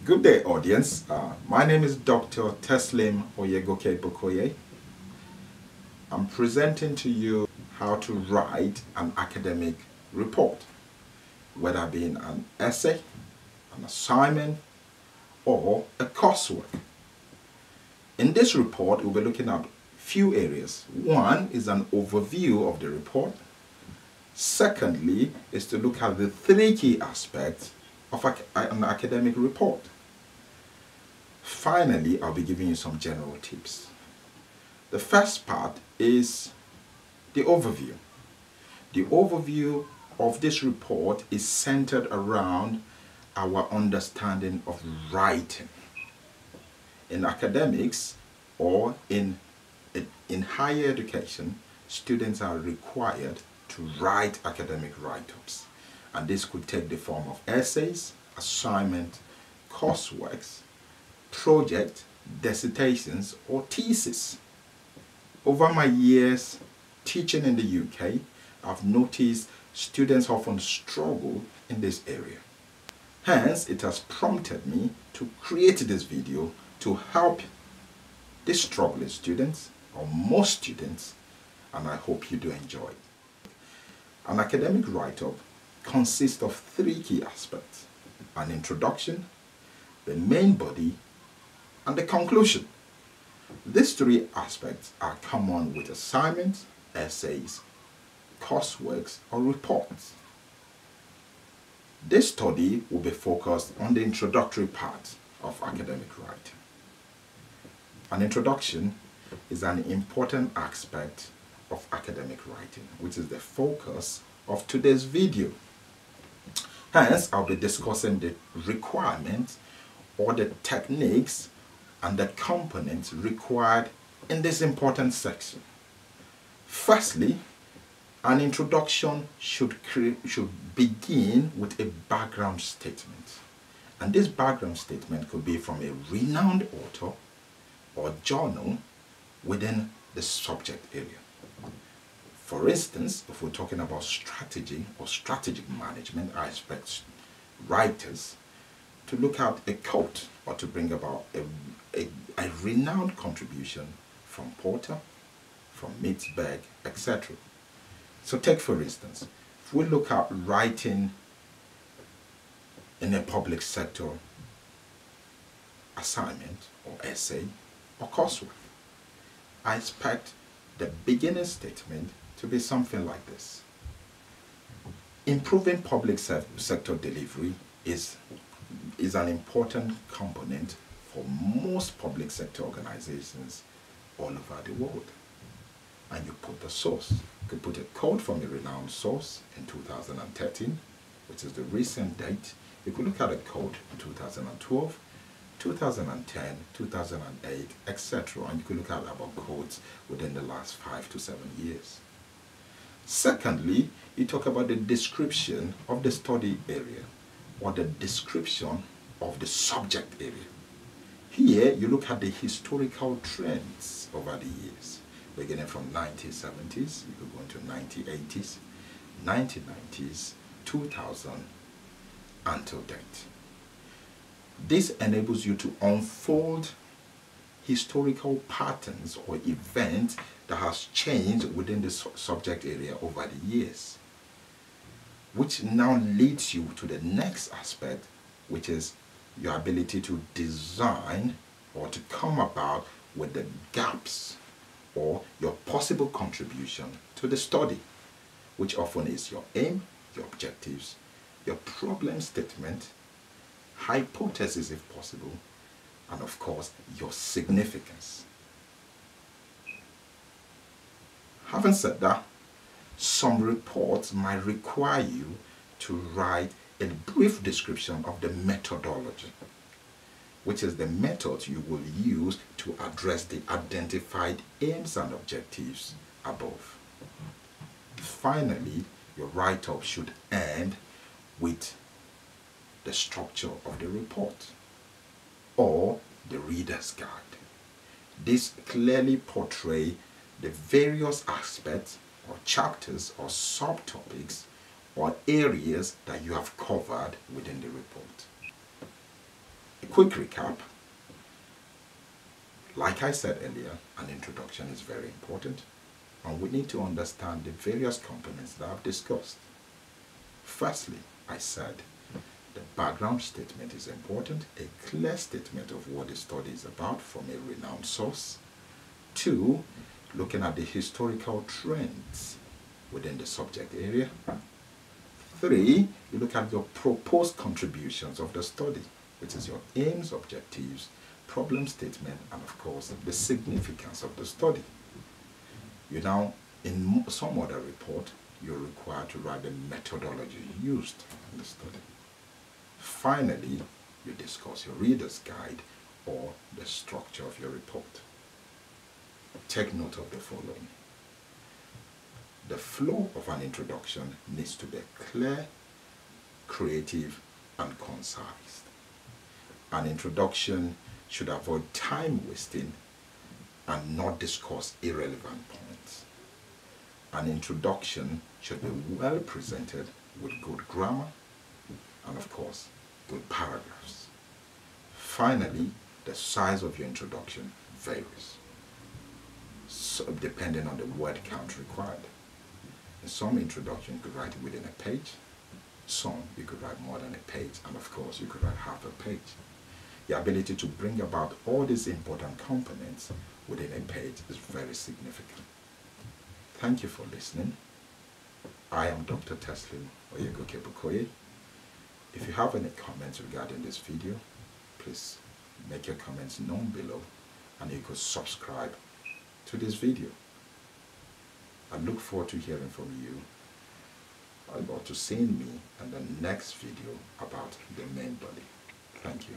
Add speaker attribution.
Speaker 1: Good day, audience. My name is Dr. Teslim Bukoye. I'm presenting to you how to write an academic report, whether it be an essay, an assignment, or a coursework. In this report, we'll be looking at few areas. One is an overview of the report. Secondly, is to look at the three key aspects of an academic report. Finally, I'll be giving you some general tips. The first part is the overview. The overview of this report is centered around our understanding of writing. In academics or in higher education, students are required to write academic write-ups. And this could take the form of essays, assignment, courseworks, project, dissertations, or thesis. Over my years teaching in the UK, I've noticed students often struggle in this area. Hence, it has prompted me to create this video to help these struggling students, or most students, and I hope you do enjoy it. An academic write-up consists of three key aspects: an introduction, the main body, and the conclusion. These three aspects are common with assignments, essays, courseworks, or reports. This study will be focused on the introductory part of academic writing. An introduction is an important aspect of academic writing, which is the focus of today's video. Hence, I'll be discussing the requirements or the techniques and the components required in this important section. Firstly, an introduction should begin with a background statement. And this background statement could be from a renowned author or journal within the subject area. For instance, if we're talking about strategy or strategic management, I expect writers to look at a quote or to bring about a renowned contribution from Porter, from Mitzberg, etc. So take for instance, if we look at writing in a public sector assignment or essay or coursework, I expect the beginning statement to be something like this. Improving public sector delivery is an important component for most public sector organizations all over the world. And you put the source. You could put a quote from a renowned source in 2013, which is the recent date. You could look at a quote in 2012, 2010, 2008, etc. And you could look at about quotes within the last 5 to 7 years. Secondly, you talk about the description of the study area or the description of the subject area. Here, you look at the historical trends over the years, beginning from 1970s, you could go into 1980s, 1990s, 2000, until date. This enables you to unfold historical patterns or events that has changed within the subject area over the years, which now leads you to the next aspect, which is your ability to design or to come about with the gaps or your possible contribution to the study, which often is your aim, your objectives, your problem statement, hypothesis if possible, and of course your significance. Having said that, some reports might require you to write a brief description of the methodology, which is the method you will use to address the identified aims and objectives above. Finally, your write-up should end with the structure of the report or the reader's guide. This clearly portrays the various aspects or chapters or subtopics or areas that you have covered within the report. A Quick recap. Like I said earlier, an introduction is very important, and we need to understand the various components that I've discussed. Firstly, I said the background statement is important, a clear statement of what the study is about from a renowned source. 2, looking at the historical trends within the subject area. 3, you look at your proposed contributions of the study, which is your aims, objectives, problem statement, and of course the significance of the study. You now, in some other report, you're required to write the methodology used in the study. Finally, you discuss your reader's guide or the structure of your report. Take note of the following. The flow of an introduction needs to be clear, creative, and concise. An introduction should avoid time wasting and not discuss irrelevant points. An introduction should be well presented with good grammar and of course good paragraphs. Finally, the size of your introduction varies, so depending on the word count required. In some introduction you could write it within a page, some you could write more than a page, and of course you could write half a page. The ability to bring about all these important components within a page is very significant. Thank you for listening. I am Dr. Teslim Bukoye. If you have any comments regarding this video, please make your comments known below, and you could subscribe to this video. I look forward to hearing from you about to seeing me in the next video about the main body. Thank you.